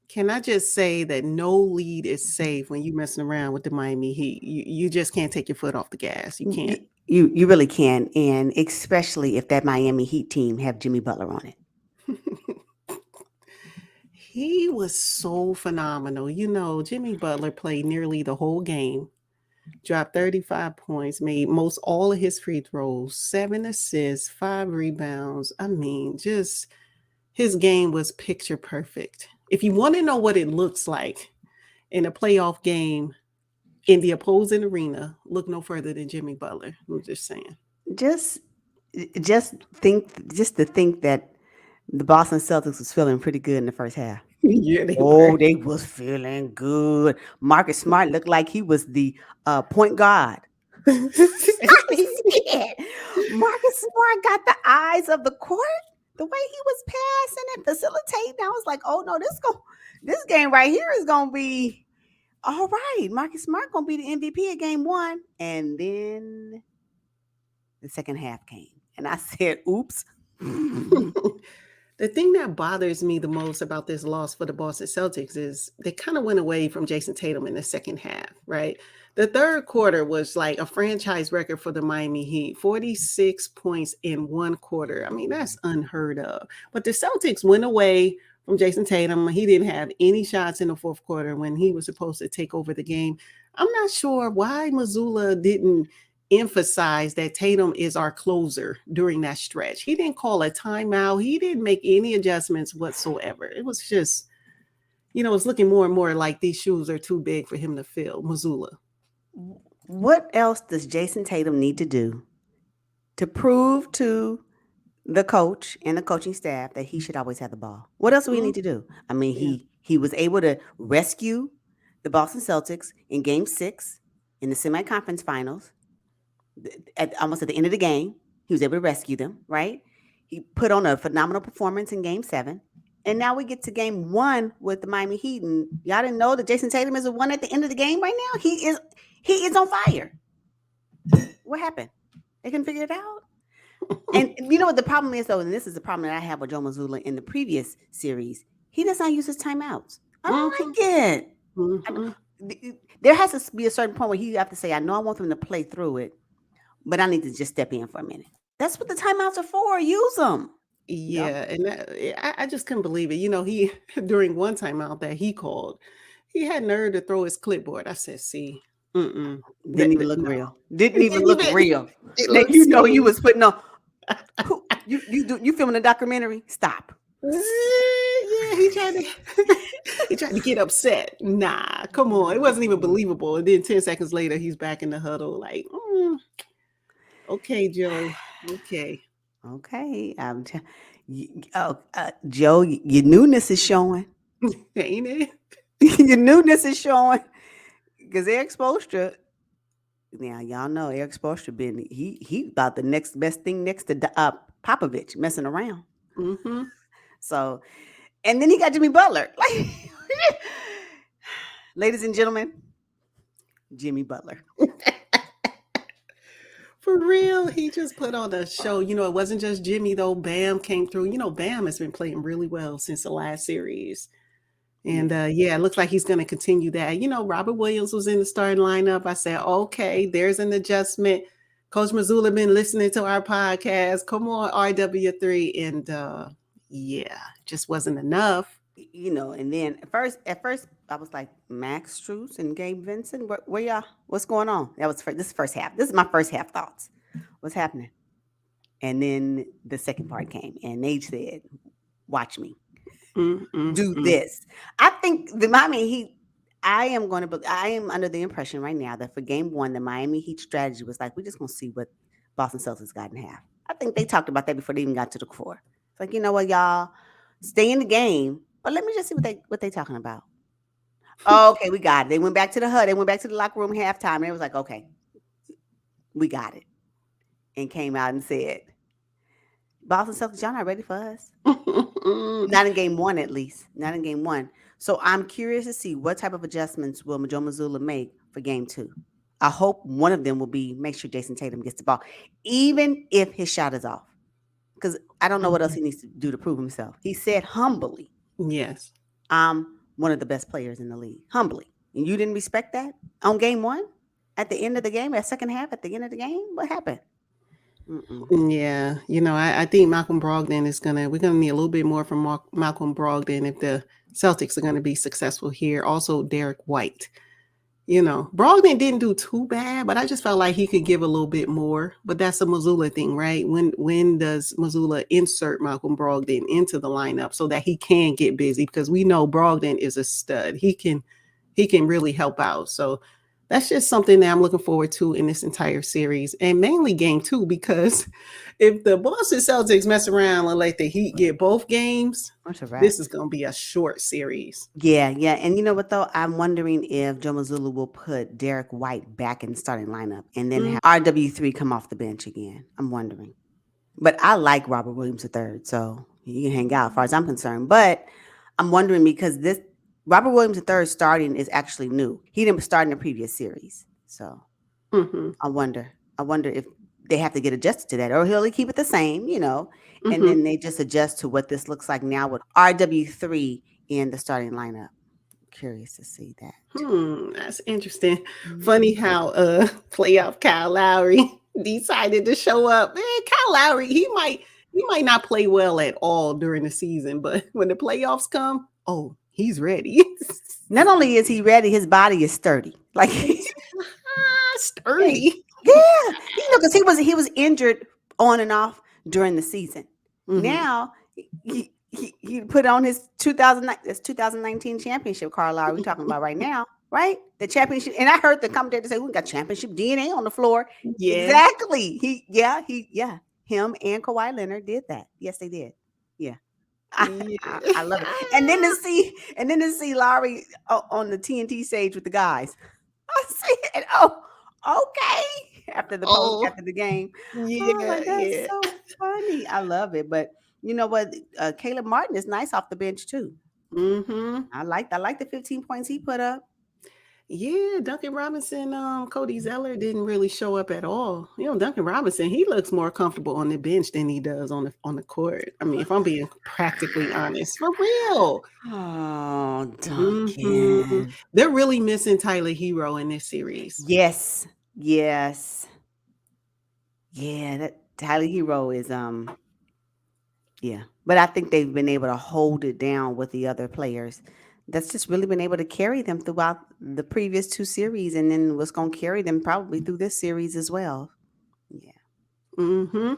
Can I just say that no lead is safe when you're messing around with the Miami Heat? You just can't take your foot off the gas. You can't. You really can, and especially if that Miami Heat team have Jimmy Butler on it. He was so phenomenal. Jimmy Butler played nearly the whole game, dropped 35 points, made most all of his free throws, 7 assists, 5 rebounds. I mean, just his game was picture perfect. If you want to know what it looks like in a playoff game in the opposing arena, look no further than Jimmy Butler. I'm just saying. Just just to think that the Boston Celtics was feeling pretty good in the first half. Yeah, they were. Oh, they was feeling good. Marcus Smart looked like he was the point guard. Shit. Marcus Smart got the eyes of the court. The way he was passing and facilitating, I was like, "Oh no, this game right here is gonna be all right. Marcus Smart gonna be the MVP of game one." And then the second half came, and I said, "Oops." The thing that bothers me the most about this loss for the Boston Celtics is they kind of went away from Jason Tatum in the second half, right? The third quarter was like a franchise record for the Miami Heat, 46 points in one quarter. I mean, that's unheard of. But the Celtics went away from Jason Tatum. He didn't have any shots in the fourth quarter when he was supposed to take over the game. I'm not sure why Missoula didn't emphasize that Tatum is our closer during that stretch. He didn't call a timeout. He didn't make any adjustments whatsoever. It was just, it's looking more and more like these shoes are too big for him to fill, Missoula. What else does Jason Tatum need to do to prove to the coach and the coaching staff that he should always have the ball? What else do we need to do? I mean, Yeah. he was able to rescue the Boston Celtics in Game 6 in the semi-conference finals. Almost at the end of the game, he was able to rescue them. Right? He put on a phenomenal performance in Game 7, and now we get to Game 1 with the Miami Heat, and y'all didn't know that Jason Tatum is the one at the end of the game right now. He is on fire. What happened? They couldn't figure it out. And you know what the problem is, though, and this is the problem that I have with Joe Mazzulla in the previous series. He does not use his timeouts. I don't like it. There has to be a certain point where you have to say, I know I want them to play through it, but I need to just step in for a minute. That's what the timeouts are for. Use them. Yeah, and I just couldn't believe it. He during one timeout that he called, he had nerve to throw his clipboard. I said, "See, didn't even look no, real. Didn't it even didn't look even. real. It Now, looks you silly. was putting on. You filming a documentary? Stop. Yeah, he tried to get upset. Nah, come on, it wasn't even believable. And then 10 seconds later, he's back in the huddle, like, okay, Joe, okay, Okay. Joe, your newness is showing. ain't it? Your newness is showing because Eric Spoelstra. Now y'all know Eric Spoelstra been he about the next best thing next to Popovich messing around. Mm-hmm. So, and then he got Jimmy Butler. Like, ladies and gentlemen, Jimmy Butler. For real, he just put on a show. It wasn't just Jimmy though. Bam came through. Bam has been playing really well since the last series. And yeah, it looks like he's going to continue that. Robert Williams was in the starting lineup. I said, okay, there's an adjustment. Coach Mazzulla been listening to our podcast. Come on, RW3. And yeah, just wasn't enough. And then at first, I was like, Max Strus and Gabe Vincent, where y'all? What's going on? This first half. This is my first half thoughts. What's happening? And then the second part came, and they said, "Watch me do this." I think the Miami Heat. I am under the impression right now that for Game 1, the Miami Heat strategy was like, we're just going to see what Boston Celtics got in half. I think they talked about that before they even got to the floor. It's like, you know what, y'all, stay in the game, but let me just see what they talking about. Oh, okay, we got it. They went back to the HUD. They went back to the locker room halftime, and it was like, okay, we got it, and came out and said, Boston Celtics, y'all not ready for us. Not in Game 1, at least. Not in Game 1. So I'm curious to see what type of adjustments will Joe Mazzulla make for Game 2. I hope one of them will be make sure Jason Tatum gets the ball, even if his shot is off. Because I don't know what else he needs to do to prove himself. He said humbly, Yes. I'm one of the best players in the league, humbly. And you didn't respect that on game one, at the end of the game, at second half, at the end of the game. What happened? Mm-mm. Yeah, I think Malcolm Brogdon we're gonna need a little bit more from Malcolm Brogdon if the Celtics are gonna be successful here. Also, Derek White. Brogdon didn't do too bad, but I just felt like he could give a little bit more. But that's a Missoula thing, right? When does Missoula insert Malcolm Brogdon into the lineup so that he can get busy? Because we know Brogdon is a stud. He can really help out. So that's just something that I'm looking forward to in this entire series, and mainly game 2, because if the Boston Celtics mess around and let the Heat get both games, That's a wrap. this is going to be a short series. Yeah, yeah. And you know what though? I'm wondering if Joe Mazzulla will put Derek White back in the starting lineup and then have RW3 come off the bench again. I'm wondering. But I like Robert Williams III, so he can hang out as far as I'm concerned. But I'm wondering because this Robert Williams III starting is actually new. He didn't start in the previous series. So Mm-hmm. I wonder if they have to get adjusted to that, or he'll keep it the same, and Mm-hmm. then they just adjust to what this looks like now with RW3 in the starting lineup. Curious to see that. That's interesting. Funny Mhm. how playoff Kyle Lowry decided to show up. Man, Kyle Lowry, he might not play well at all during the season, but when the playoffs come, oh, he's ready. Not only is he ready, his body is sturdy. Like hey, Sturdy. yeah, because he was injured on and off during the season. Mm-hmm. Now he put on his 2019 championship. Carl Lowry, we're talking about right now, right? The championship, and I heard the commentator say we got championship DNA on the floor. Yeah. Exactly. Him and Kawhi Leonard did that. Yes, they did. Yeah. I love it. And then to see Lowry on the TNT stage with the guys. I see it. Oh, okay. Oh, After the game. Oh, yeah, like that's yeah. so funny. I love it. But you know what? Caleb Martin is nice off the bench too. Mm-hmm. I like the 15 points he put up. Yeah, Duncan Robinson, Cody Zeller didn't really show up at all. Duncan Robinson, he looks more comfortable on the bench than he does on the court. I mean, if I'm being practically honest, for real. Oh, Hmm. Duncan. They're really missing Tyler Hero in this series. Yes. Yes. Yeah, that Tyler Hero is yeah. But I think they've been able to hold it down with the other players. That's just really been able to carry them throughout the previous 2 series, and then what's going to carry them probably through this series as well. Yeah. Hmm.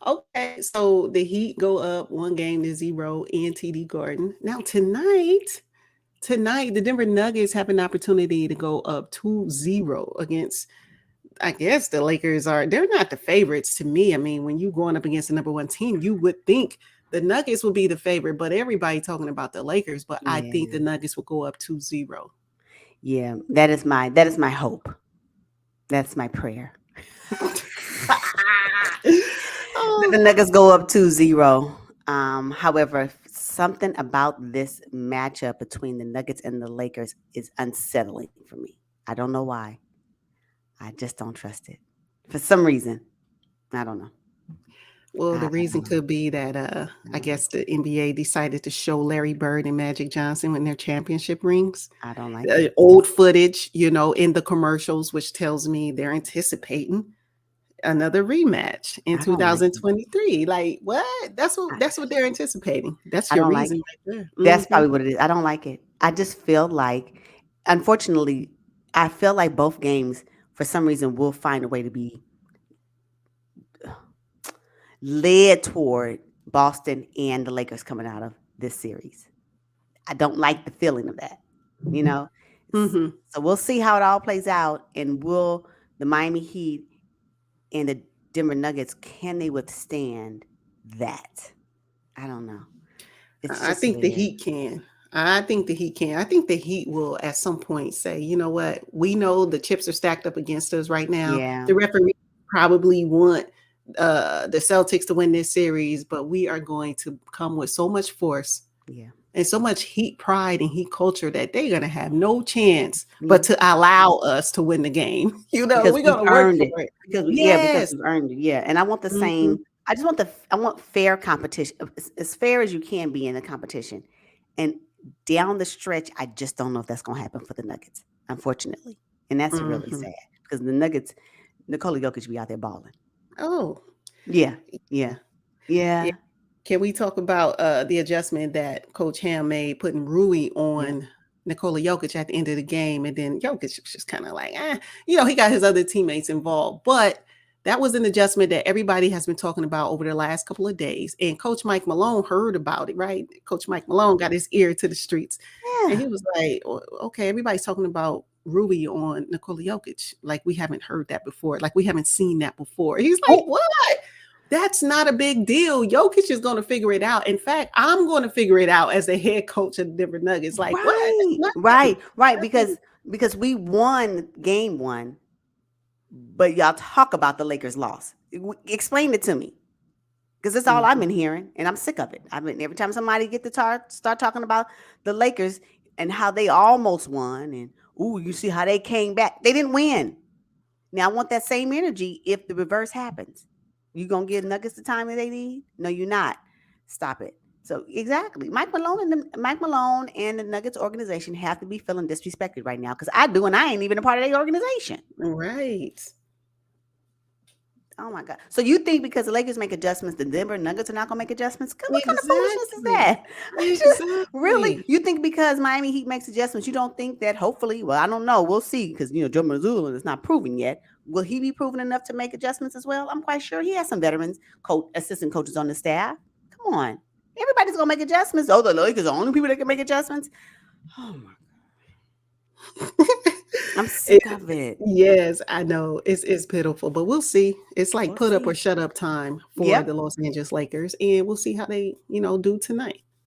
Okay, so the Heat go up 1-0 in TD Garden. Now tonight, the Denver Nuggets have an opportunity to go up 2-0 against, I guess the Lakers they're not the favorites to me. I mean, when you going up against the number 1 team, you would think the Nuggets would be the favorite, but everybody talking about the Lakers, but I think the Yeah. Nuggets will go up 2-0. Yeah. That is my hope. That's my prayer. The Oh, Nuggets go up 2-0. However, something about this matchup between the Nuggets and the Lakers is unsettling for me. I don't know why. I just don't trust it. For some reason. I don't know. well, I the reason don't know. could be that I I don't guess like it. the NBA decided to show Larry Bird and Magic Johnson when their championship rings. I don't like it. Old footage, in the commercials, which tells me they're anticipating another rematch in I don't like it. 2023. Like, what? That's what they're anticipating. That's I your don't like reason it. right there. That's Mhm. probably what it is. I don't like it. I just feel like, unfortunately, I feel like both games, for some reason, will find a way to be led toward Boston and the Lakers coming out of this series. I don't like the feeling of that. You know, S- Mhm. so we'll see how it all plays out, and will the Miami Heat and the Denver Nuggets, can they withstand that? I don't know. It's I just think the weird. Heat can. I think the Heat can. I think the Heat will at some point say, you know what? We know the chips are stacked up against us right now. Yeah, The referee probably want the Celtics to win this series, but we are going to come with so much force yeah, and so much Heat pride and Heat culture that they're going to have no chance but yeah. to allow us to win the game. Because We're we've going to work earned for it. it. Because Yes. we've earned it. Yeah, and I want the Mhm. same. I just want I want fair competition, as fair as you can be in the competition, and down the stretch, I just don't know if that's going to happen for the Nuggets, unfortunately. And that's really Mhm. sad because the Nuggets, Nikola Jokic be out there balling. Oh, Yeah, yeah, yeah. yeah, Can we talk about, the adjustment that Coach Ham made putting Rui yeah. on Nikola Jokic at the end of the game, and then Jokic was just kinda like, he got his other teammates involved, but that was an adjustment that everybody has been talking about over the last couple of days, and Coach Mike Malone heard about it, right? Coach Mike Malone got his ear to the streets, and he Yeah. was like, Okay, everybody's talking about Rui on Nikola Jokic, like, we haven't heard that before, like, we haven't seen that before." He's like, Oh, "What? That's not a big deal. Jokic is gonna figure it out. In fact, I'm gonna figure it out as the head coach of the Denver Nuggets." Like, "What? That's right, nothing. right, right. Nothing." Because we won game one, but y'all talk about the Lakers loss. Explain it to me. Because that's all I've Mhm. been hearing, and I'm sick of it. I've been every time somebody get to start talking about the Lakers and how they almost won, and ooh, you see how they came back. They didn't win. Now I want that same energy if the reverse happens. You gonna give Nuggets the time that they need? No, you're not. Stop it. So exactly, Mike Malone and the Nuggets organization have to be feeling disrespected right now because I do, and I ain't even a part of their organization. Right. Oh my God. So you think because the Lakers make adjustments, the Denver Nuggets are not going to make adjustments? What kind of foolishness is Exactly. that? Really? Exactly. You think because Miami Heat makes adjustments, you don't think that hopefully, well, I don't know. We'll see because, Joe Mazzulla is not proven yet. Will he be proven enough to make adjustments as well? I'm quite sure he has some veterans, assistant coaches on the staff. Come on. Everybody's going to make adjustments. Oh, the Lakers are the only people that can make adjustments. Oh, my. I'm It sick of it. Yes, I know. It's pitiful, but we'll see. It's like We'll put up or see. shut up time for the Yep. Los Angeles Lakers, and we'll see how they, do tonight.